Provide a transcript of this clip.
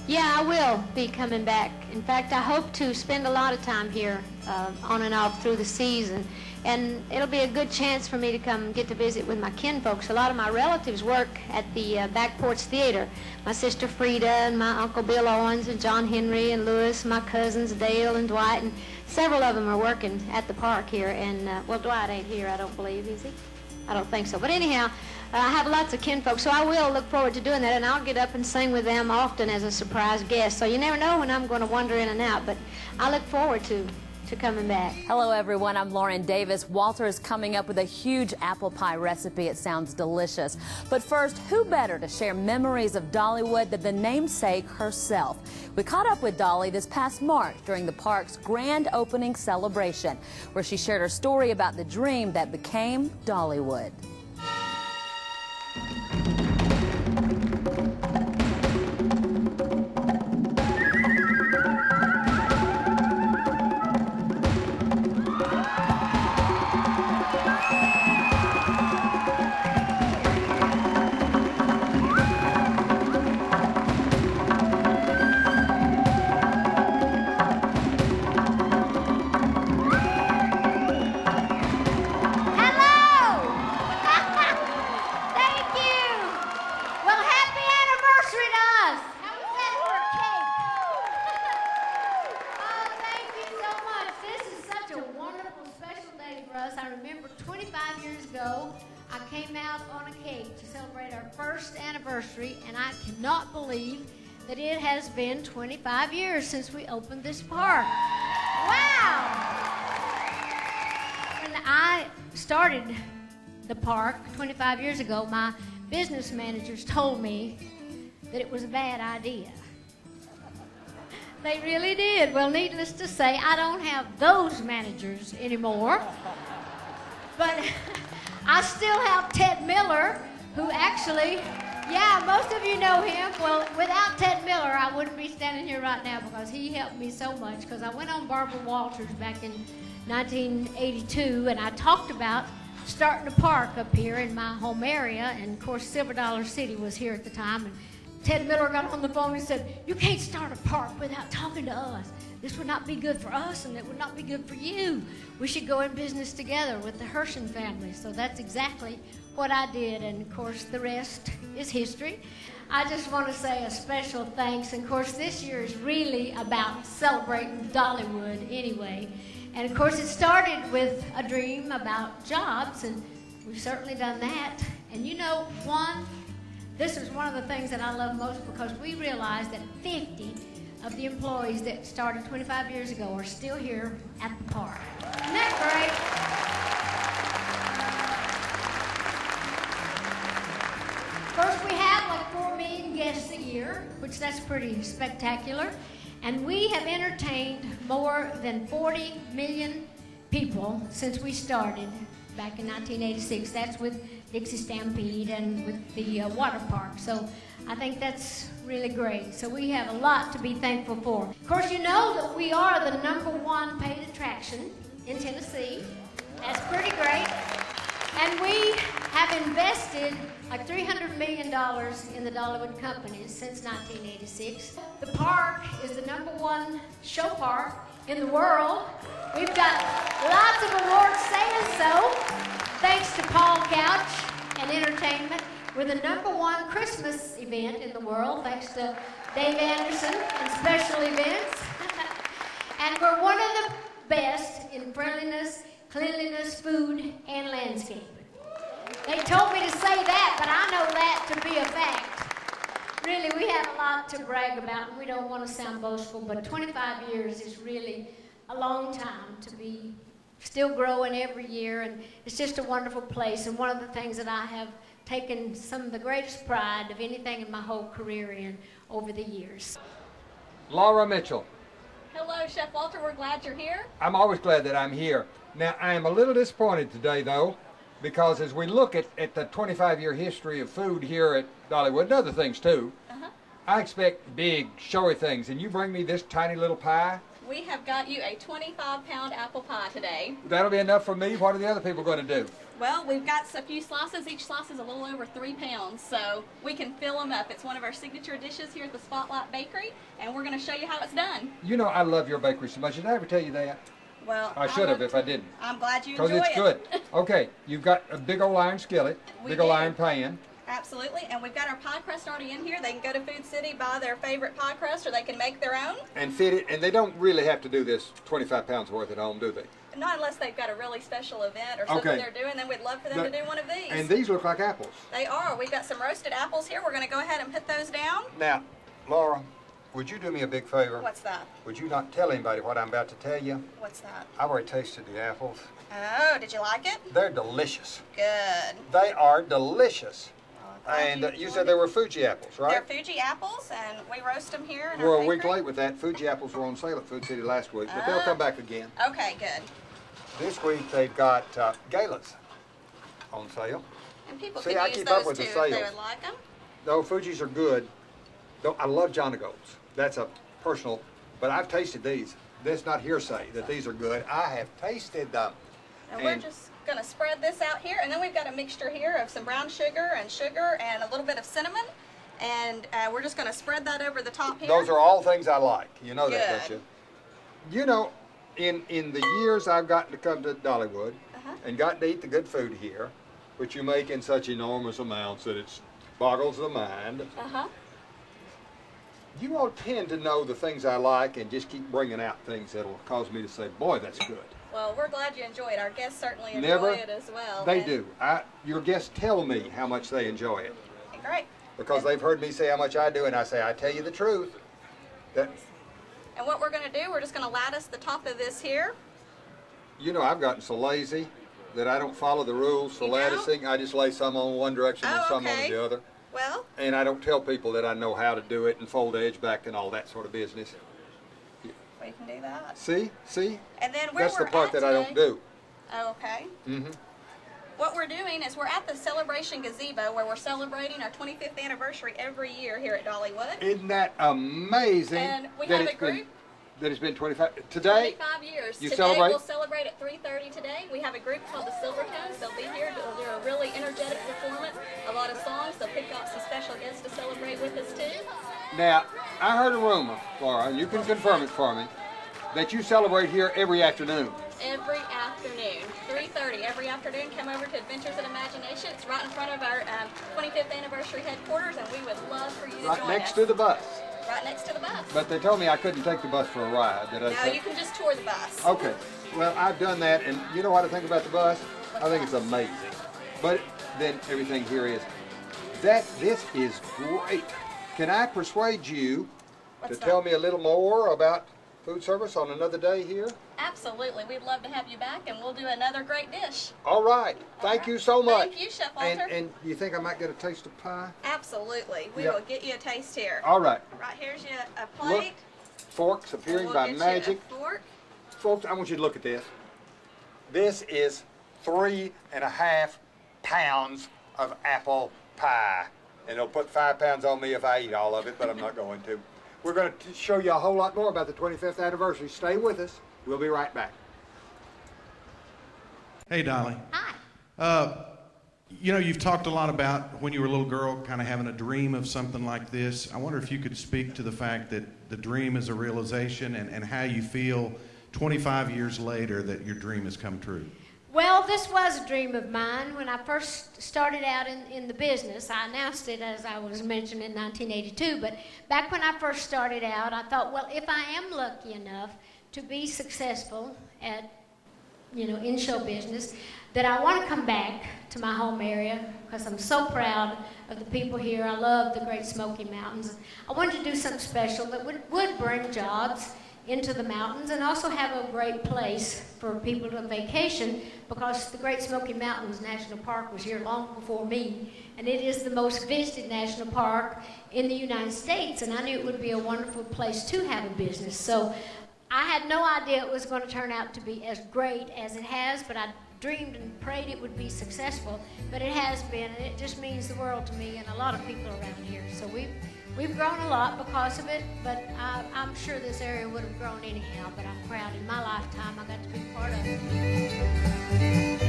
Yeah, I will be coming back. In fact, I hope to spend a lot of time here on and off through the season. And it'll be a good chance for me to come get to visit with my kinfolks. A lot of my relatives work at the Back Porch Theater. My sister Frida and my Uncle Bill Owens and John Henry and Lewis, my cousins Dale and Dwight, and several of them are working at the park here. And, well, Dwight ain't here, I don't believe, is he? I don't think so. But anyhow, I have lots of kinfolk, so I will look forward to doing that, and I'll get up and sing with them often as a surprise guest. So you never know when I'm going to wander in and out, but I look forward to coming back. Hello, everyone. I'm Lauren Davis. Walter is coming up with a huge apple pie recipe. It sounds delicious. But first, who better to share memories of Dollywood than the namesake herself? We caught up with Dolly this past March during the park's grand opening celebration, where she shared her story about the dream that became Dollywood. I remember 25 years ago, I came out on a cake to celebrate our first anniversary, and I cannot believe that it has been 25 years since we opened this park. Wow! When I started the park 25 years ago, my business managers told me that it was a bad idea. They really did. Well, needless to say, I don't have those managers anymore. But I still have Ted Miller, who actually, yeah, most of you know him. Well, without Ted Miller, I wouldn't be standing here right now because he helped me so much. Because I went on Barbara Walters back in 1982, and I talked about starting a park up here in my home area. And, of course, Silver Dollar City was here at the time. And Ted Miller got on the phone and said, "You can't start a park without talking to us. This would not be good for us, and it would not be good for you. We should go in business together with the Herschen family." So that's exactly what I did, and of course the rest is history. I just want to say a special thanks, and of course this year is really about celebrating Dollywood anyway. And of course it started with a dream about jobs, and we've certainly done that. And you know, this is one of the things that I love most, because we realized that 50 of the employees that started 25 years ago are still here at the park. Isn't that great? First, we have like 4 million guests a year, which that's pretty spectacular. And we have entertained more than 40 million people since we started back in 1986. That's with Dixie Stampede and with the water park. So I think that's really great. So we have a lot to be thankful for. Of course, you know that we are the #1 paid attraction in Tennessee. That's pretty great. And we have invested like $300 million in the Dollywood companies since 1986. The park is the #1 show park in the world. We've got lots of awards saying so, thanks to Paul Couch and Entertainment. We're the #1 Christmas event in the world, thanks to Dave Anderson and Special Events. And we're one of the best in friendliness, cleanliness, food, and landscaping. They told me to say that, but I know that to be a fact. Really, we have a lot to brag about, and we don't want to sound boastful, but 25 years is really a long time to be still growing every year, and it's just a wonderful place, and one of the things that I have taken some of the greatest pride of anything in my whole career in over the years. Laura Mitchell. Hello, Chef Walter. We're glad you're here. I'm always glad that I'm here. Now, I am a little disappointed today, though, because as we look at the 25-year history of food here at Dollywood, and other things too, I expect big, showy things, and you bring me this tiny little pie. We have got you a 25-pound apple pie today. That'll be enough for me. What are the other people going to do? Well, we've got a few slices. Each slice is a little over 3 pounds, so we can fill them up. It's one of our signature dishes here at the Spotlight Bakery, and we're going to show you how it's done. You know I love your bakery so much. Did I ever tell you that? Well, I should have if I didn't. I'm glad you Because enjoy it's it. good. Okay, you've got a big old iron skillet, We big old do. iron pan. Absolutely, and we've got our pie crust already in here. They can go to Food City, buy their favorite pie crust, or they can make their own. And fit it, and they don't really have to do this 25 pounds worth at home, do they? Not unless they've got a really special event or something Okay. they're doing, then we'd love for them to do one of these. And these look like apples. They are. We've got some roasted apples here. We're going to go ahead and put those down. Now, Laura, would you do me a big favor? What's that? Would you not tell anybody what I'm about to tell you? What's that? I've already tasted the apples. Oh, did you like it? They're delicious. Good. They are delicious. glad And you you said they were Fuji apples, right? They're Fuji apples, and we roast them here in We're our a week bakery. late with that. Fuji apples were on sale at Food City last week, but they'll come back again. Okay, good. This week they've got galas on sale. And people See, can I use keep up those with too the if they sales. would like them. No, Fuji's are good. Though I love John O'Groats. That's a personal, but I've tasted these. That's not hearsay that these are good. I have tasted them. And we're just going to spread this out here, and then we've got a mixture here of some brown sugar and a little bit of cinnamon, and we're just going to spread that over the top here. Those are all things I like. You know that, don't Good. you? You know, in the years I've gotten to come to Dollywood and gotten to eat the good food here, which you make in such enormous amounts that it boggles the mind. You all tend to know the things I like and just keep bringing out things that'll cause me to say, boy, that's good. Well, we're glad you enjoy it. Our guests certainly enjoy Never. it as well. They and- do. Your guests tell me how much they enjoy it Great. because they've heard me say how much I do, and I say, I tell you the truth. That, And what we're going to do, we're just going to lattice the top of this here. you know, I've gotten so lazy that I don't follow the rules for You don't? latticing. I just lay some on one direction and Oh, some okay. on the other. Well, And I don't tell people that I know how to do it and fold the edge back and all that sort of business. we can do that. See? See? And then where That's the we're part at that I don't today- do. Oh, okay. Mm-hmm. What we're doing is we're at the Celebration Gazebo where we're celebrating our 25th anniversary every year here at Dollywood. Isn't that amazing? And we that have a it's been- group. That it's been 25. Today? 25 years. You Today celebrate? we'll celebrate at 3:30 today. We have a group called the Silvertones. They'll be here. They'll do a really energetic performance, a lot of songs. They'll pick up some special guests to celebrate with us too. Now, I heard a rumor, Laura, and you can confirm it for me, that you celebrate here every afternoon. Every afternoon, 3:30 every afternoon. Come over to Adventures in Imagination. It's right in front of our 25th anniversary headquarters, and we would love for you to Right join next us. to the bus. Right next to the bus. But they told me I couldn't take the bus for a ride. Did I No, say? you can just tour the bus. Okay. Well, I've done that, and you know what I think about the bus? I think it's amazing. But then everything here is that this is great. Can I persuade you What's to that? tell me a little more about food service on another day here? Absolutely. We'd love to have you back, and we'll do another great dish. All right. Thank you so much. Thank you, Chef Walter. And you think I might get a taste of pie? Absolutely. We Yeah. will get you a taste here. All right. Right here's you a plate. Forks and appearing we'll by get magic. You a fork. Folks, I want you to look at this. This is 3.5 pounds of apple pie. And it'll put 5 pounds on me if I eat all of it, but I'm not going to. We're going to show you a whole lot more about the 25th anniversary. Stay with us. We'll be right back. Hey, Dolly. Hi. You know, you've talked a lot about when you were a little girl kind of having a dream of something like this. I wonder if you could speak to the fact that the dream is a realization and how you feel 25 years later that your dream has come true. Well, this was a dream of mine. When I first started out in the business, I announced it, as I was mentioned, in 1982. But back when I first started out, I thought, well, if I am lucky enough to be successful at, in show business, that I want to come back to my home area because I'm so proud of the people here. I love the Great Smoky Mountains. I wanted to do something special that would bring jobs into the mountains and also have a great place for people to vacation, because the Great Smoky Mountains National Park was here long before me, and it is the most visited national park in the United States, and I knew it would be a wonderful place to have a business. So I had no idea it was going to turn out to be as great as it has, but I dreamed and prayed it would be successful, but it has been, and it just means the world to me and a lot of people around here. So We've grown a lot because of it, but I'm sure this area would have grown anyhow, but I'm proud in my lifetime I got to be part of it.